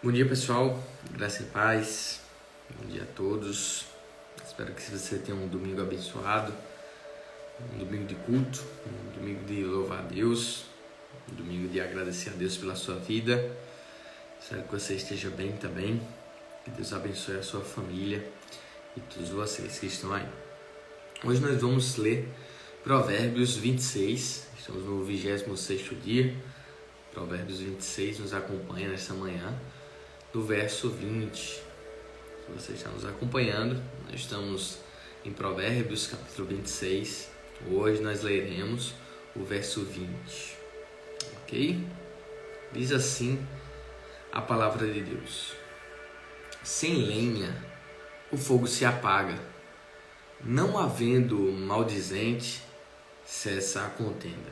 Bom dia, pessoal, graça e paz, bom dia a todos. Espero que você tenha um domingo abençoado, um domingo de culto, um domingo de louvar a Deus, um domingo de agradecer a Deus pela sua vida. Espero que você esteja bem também, que Deus abençoe a sua família e todos vocês que estão aí. Hoje nós vamos ler Provérbios 26, estamos no 26º dia. Provérbios 26 nos acompanha nessa manhã, do verso 20. Se você está nos acompanhando, nós estamos em Provérbios capítulo 26. Hoje nós leremos o verso 20. Ok? Diz assim a palavra de Deus: sem lenha o fogo se apaga, não havendo maldizente cessa a contenda.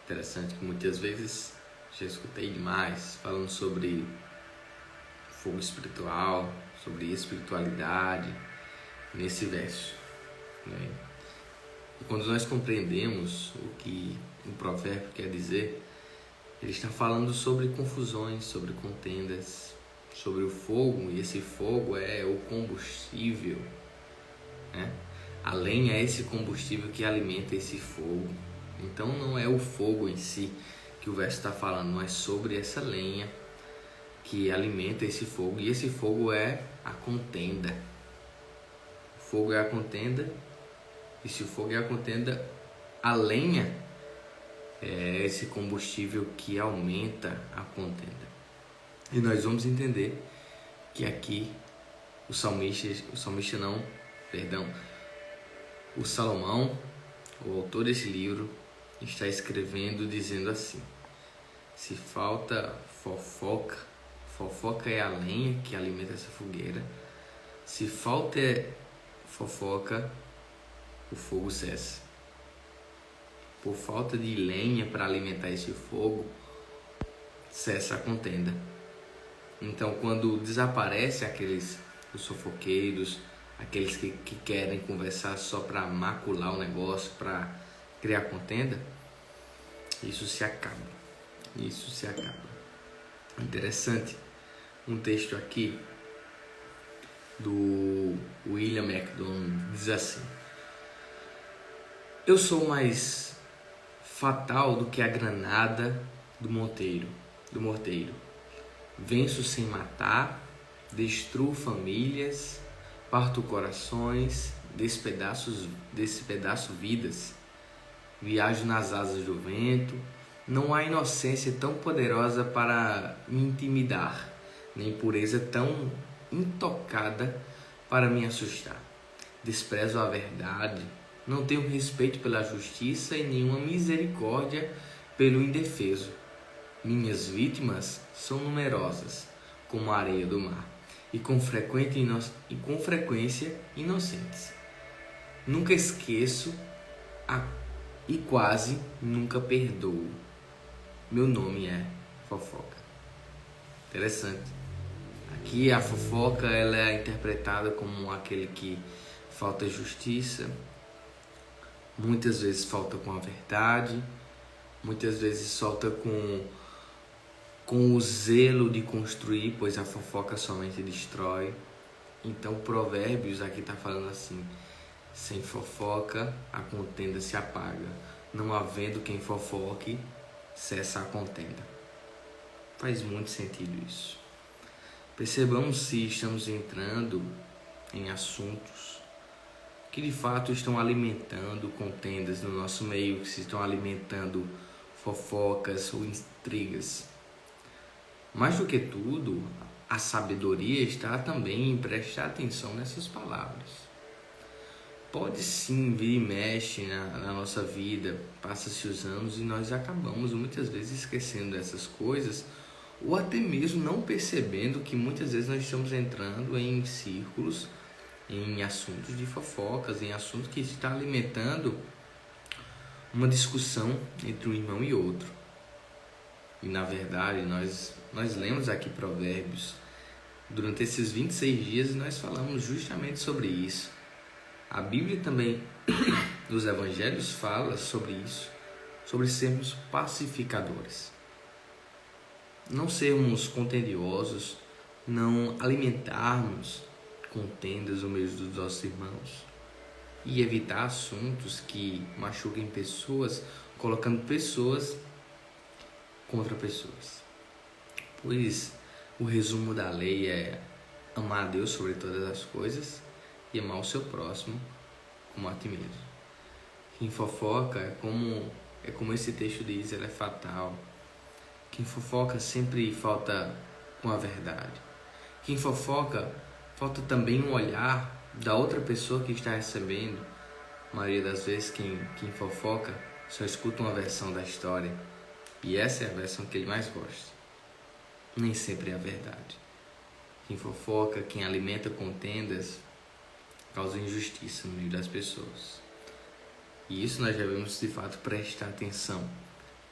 Interessante que muitas vezes já escutei demais falando sobre fogo espiritual, sobre espiritualidade nesse verso, né? E quando nós compreendemos o que o provérbio quer dizer, ele está falando sobre confusões, sobre contendas, sobre o fogo, e esse fogo é o combustível, né? A lenha é esse combustível que alimenta esse fogo. Então não é o fogo em si que o verso está falando, mas sobre essa lenha que alimenta esse fogo, e esse fogo é a contenda. O fogo é a contenda, e se o fogo é a contenda, a lenha é esse combustível que aumenta a contenda. E nós vamos entender que aqui o Salomão, o autor desse livro, está escrevendo dizendo assim: se falta fofoca, fofoca é a lenha que alimenta essa fogueira. Se falta fofoca, o fogo cessa. Por falta de lenha para alimentar esse fogo, cessa a contenda. Então, quando desaparece os fofoqueiros, aqueles que querem conversar só para macular o negócio, para criar contenda, isso se acaba. Isso se acaba. Interessante, um texto aqui do William MacDonald diz assim: eu sou mais fatal do que a granada do morteiro. Venço sem matar, destruo famílias, parto corações, despedaço vidas, viajo nas asas do vento. Não há inocência tão poderosa para me intimidar, nem pureza tão intocada para me assustar. Desprezo a verdade, não tenho respeito pela justiça e nenhuma misericórdia pelo indefeso. Minhas vítimas são numerosas, como a areia do mar, e com frequência inocentes. Nunca esqueço e quase nunca perdoo. Meu nome é fofoca. Interessante. Aqui a fofoca ela é interpretada como aquele que falta justiça, muitas vezes falta com a verdade, muitas vezes falta com o zelo de construir, pois a fofoca somente destrói. Então Provérbios aqui está falando assim: sem fofoca a contenda se apaga, não havendo quem fofoque, cessa a contenda. Faz muito sentido isso. Percebamos se estamos entrando em assuntos que de fato estão alimentando contendas no nosso meio, que se estão alimentando fofocas ou intrigas. Mais do que tudo, a sabedoria está também em prestar atenção nessas palavras. Pode sim vir e mexe na nossa vida, passa-se os anos e nós acabamos muitas vezes esquecendo dessas coisas, ou até mesmo não percebendo que muitas vezes nós estamos entrando em círculos, em assuntos de fofocas, em assuntos que estão alimentando uma discussão entre um irmão e outro. E na verdade nós lemos aqui Provérbios durante esses 26 dias e nós falamos justamente sobre isso. A Bíblia também, dos Evangelhos, fala sobre isso, sobre sermos pacificadores. não sermos contendiosos, não alimentarmos contendas no meio dos nossos irmãos e evitar assuntos que machuquem pessoas, colocando pessoas contra pessoas. Pois o resumo da lei é amar a Deus sobre todas as coisas e amar o seu próximo como a ti mesmo. Quem fofoca é como esse texto diz, ela é fatal. Quem fofoca sempre falta com a verdade. Quem fofoca, falta também um olhar da outra pessoa que está recebendo. A maioria das vezes quem fofoca só escuta uma versão da história. E essa é a versão que ele mais gosta. Nem sempre é a verdade. Quem fofoca, quem alimenta contendas, causa injustiça no meio das pessoas. E isso nós devemos de fato prestar atenção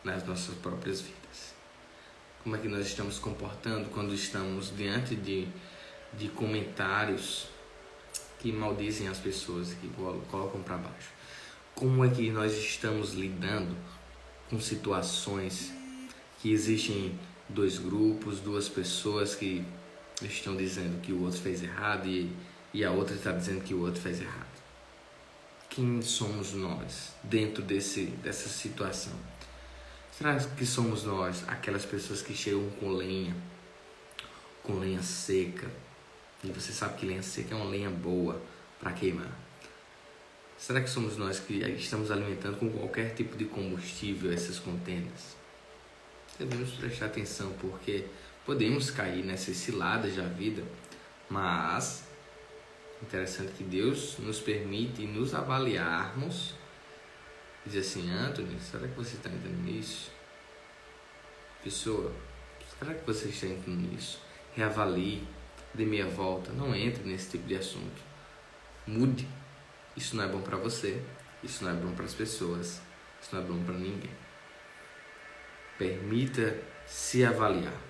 nas nossas próprias vidas. Como é que nós estamos comportando quando estamos diante de comentários que maldizem as pessoas, que colocam para baixo? Como é que nós estamos lidando com situações que existem dois grupos, duas pessoas que estão dizendo que o outro fez errado e a outra está dizendo que o outro fez errado? Quem somos nós dentro dessa situação? Será que somos nós aquelas pessoas que chegam com lenha seca, e você sabe que lenha seca é uma lenha boa para queimar? Será que somos nós que estamos alimentando com qualquer tipo de combustível essas contendas? Devemos prestar atenção, porque podemos cair nessas ciladas da vida, mas interessante que Deus nos permite nos avaliarmos. Diz assim: Anthony, será que você está entrando nisso? Pessoa, será que você está entrando nisso? Reavalie, dê meia volta, não entre nesse tipo de assunto. Mude. Isso não é bom para você, isso não é bom para as pessoas, isso não é bom para ninguém. Permita se avaliar.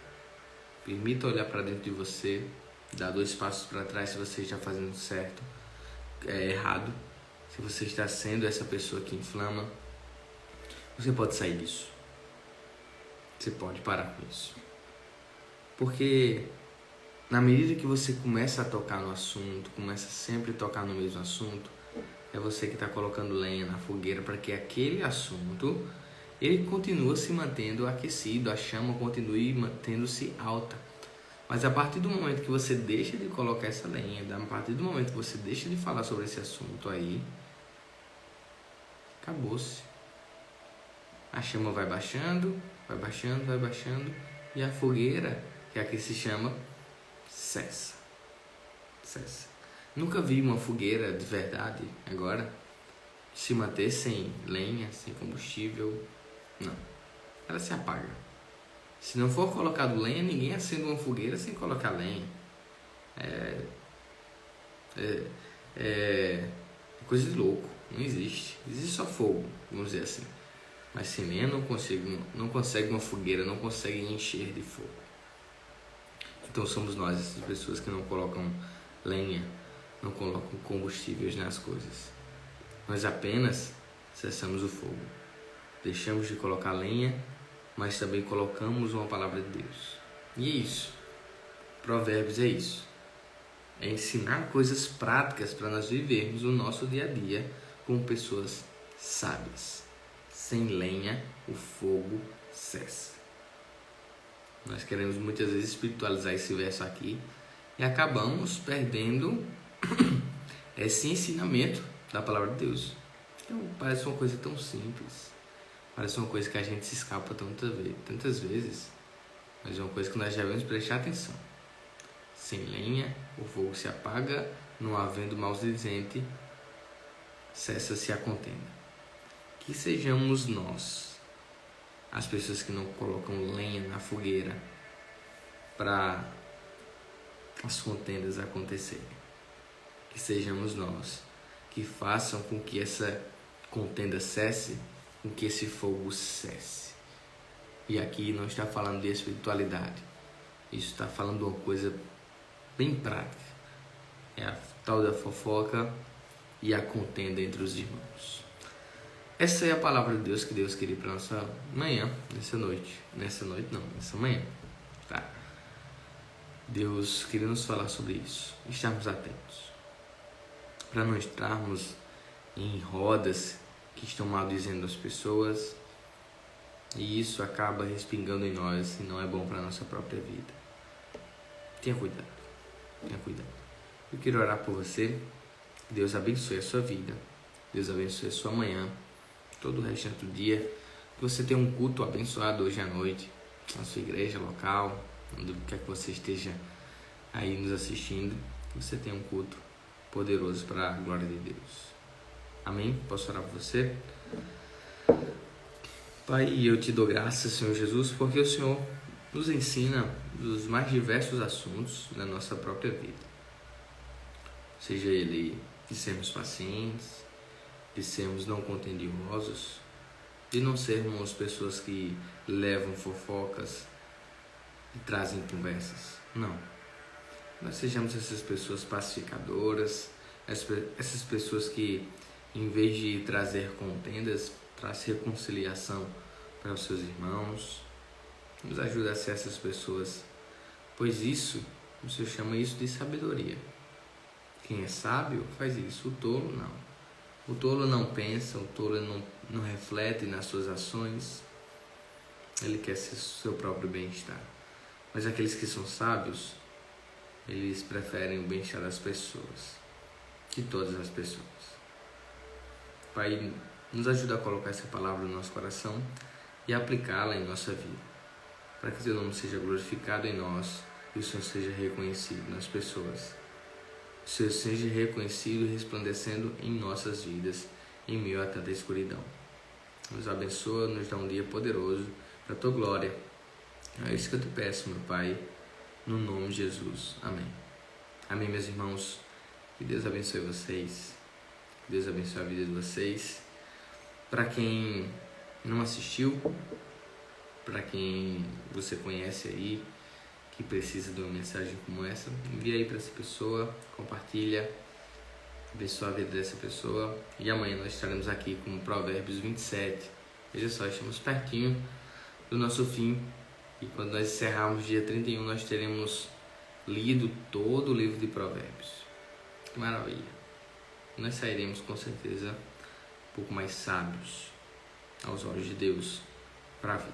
Permita olhar para dentro de você, dar 2 passos para trás se você está fazendo certo, errado. Se você está sendo essa pessoa que inflama, você pode sair disso. Você pode parar com isso. Porque na medida que você começa a tocar no assunto, começa sempre a tocar no mesmo assunto, é você que está colocando lenha na fogueira para que aquele assunto ele continue se mantendo aquecido, a chama continue mantendo-se alta. Mas a partir do momento que você deixa de colocar essa lenha, a partir do momento que você deixa de falar sobre esse assunto aí, acabou-se. A chama vai baixando, vai baixando, vai baixando, e a fogueira, que é a que se chama, cessa. Nunca vi uma fogueira de verdade agora se manter sem lenha, sem combustível. Não, ela se apaga. Se não for colocado lenha, ninguém acende uma fogueira sem colocar lenha. É coisa de louco, não existe. Existe só fogo, vamos dizer assim. Mas sem lenha não consegue uma fogueira, não consegue encher de fogo. Então somos nós, essas pessoas que não colocam lenha, não colocam combustíveis nas coisas. Nós apenas cessamos o fogo. Deixamos de colocar lenha, mas também colocamos uma palavra de Deus. E é isso. Provérbios é isso. É ensinar coisas práticas para nós vivermos o nosso dia a dia como pessoas sábias. Sem lenha, o fogo cessa. Nós queremos muitas vezes espiritualizar esse verso aqui e acabamos perdendo esse ensinamento da palavra de Deus. Então, parece uma coisa tão simples, parece uma coisa que a gente se escapa tantas vezes, mas é uma coisa que nós devemos prestar atenção. Sem lenha, o fogo se apaga, não havendo maldizente, cessa-se a contenda. Que sejamos nós, as pessoas que não colocam lenha na fogueira para as contendas acontecerem. Que sejamos nós que façam com que essa contenda cesse, com que esse fogo cesse. E aqui não está falando de espiritualidade, isso está falando de uma coisa bem prática. É a tal da fofoca e a contenda entre os irmãos. Essa é a palavra de Deus que Deus queria para nossa manhã, nessa manhã. Deus queria nos falar sobre isso, estarmos atentos, para não entrarmos em rodas que estão maldizendo as pessoas, e isso acaba respingando em nós e não é bom para a nossa própria vida. Tenha cuidado, tenha cuidado. Eu quero orar por você, que Deus abençoe a sua vida, Deus abençoe a sua manhã, todo o restante do dia, que você tenha um culto abençoado hoje à noite, na sua igreja local, onde quer que você esteja aí nos assistindo, que você tenha um culto poderoso para a glória de Deus. Amém? Posso orar por você? Pai, eu te dou graças, Senhor Jesus, porque o Senhor nos ensina dos mais diversos assuntos da nossa própria vida. Seja ele de sermos pacientes, de sermos não contendiosos, de não sermos pessoas que levam fofocas e trazem conversas. Não. Nós sejamos essas pessoas pacificadoras, essas pessoas que, em vez de trazer contendas, traz reconciliação para os seus irmãos. Nos ajuda a ser essas pessoas, pois isso, o Senhor chama isso de sabedoria. Quem é sábio faz isso, o tolo não. O tolo não pensa, o tolo não reflete nas suas ações, ele quer ser o seu próprio bem-estar. Mas aqueles que são sábios, eles preferem o bem-estar das pessoas, de todas as pessoas. Pai, nos ajuda a colocar essa palavra no nosso coração e aplicá-la em nossa vida, para que o Teu nome seja glorificado em nós e o Senhor seja reconhecido nas pessoas. O Senhor seja reconhecido e resplandecendo em nossas vidas, em meio a tanta escuridão. Nos abençoa, nos dá um dia poderoso para a Tua glória. É isso que eu te peço, meu Pai, no nome de Jesus. Amém. Amém, meus irmãos. Que Deus abençoe vocês. Que Deus abençoe a vida de vocês. Para quem não assistiu, para quem você conhece aí, que precisa de uma mensagem como essa, envia aí para essa pessoa, compartilha, abençoa a vida dessa pessoa. E amanhã nós estaremos aqui com Provérbios 27. Veja só, estamos pertinho do nosso fim. E quando nós encerrarmos dia 31, nós teremos lido todo o livro de Provérbios. Que maravilha! Nós sairemos com certeza um pouco mais sábios aos olhos de Deus para a vida.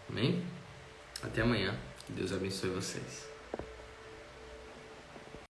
Amém? Até amanhã. Que Deus abençoe vocês.